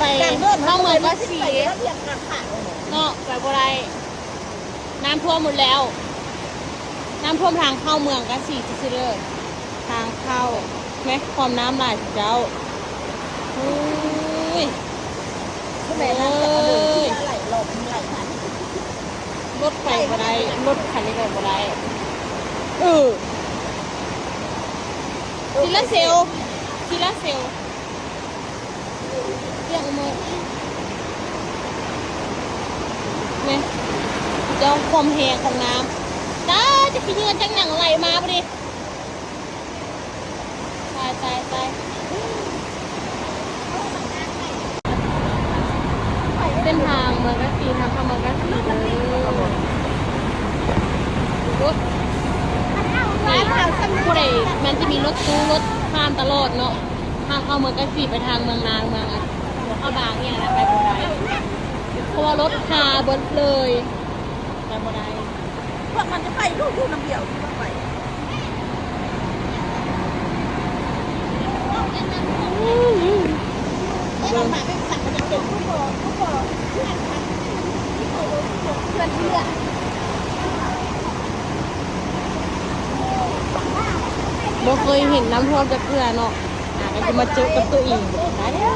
ไปเข้าเมืองก็สีเนาะไปบ่ได้น้ำท่วมหมดแล้ว น้ำท่วมทางเข้าเมืองก็สีซิเลอร์ทางเข้าไหมความน้ำไหลเจ้าอุ้ยไหลลมไหลพันรถไปบ่ได้รถคันนี้ไปบ่ได้ทีละเซลเรียกมือเนี่ยเจ้าความแหงของน้ำจ้าจะไปยืนจังหนังไหลมาพอดีตายเส้นทางเมืองกะสีทางเข้าเมืองกะสีรถผู้ใดมันจะมีรถตู้รถข้ามตลอดเนาะทางเข้าเมืองกะสีไปทางเมืองนางเมืองอะเข้าบางเนี่ยนะไปบ่ได้เพราะว่ารถคาเบิดเลยไปบ่ได้พวกมันจะไปดูน้ำเดี่ยวที่ว่าไปเราหมายเป็นสั่งมันจะเป็นผู้บอกเพื่อนบ่เคยเห็นน้ำท่วมจะเกลือเนาะก็จะมาเจอกับตัวเองได้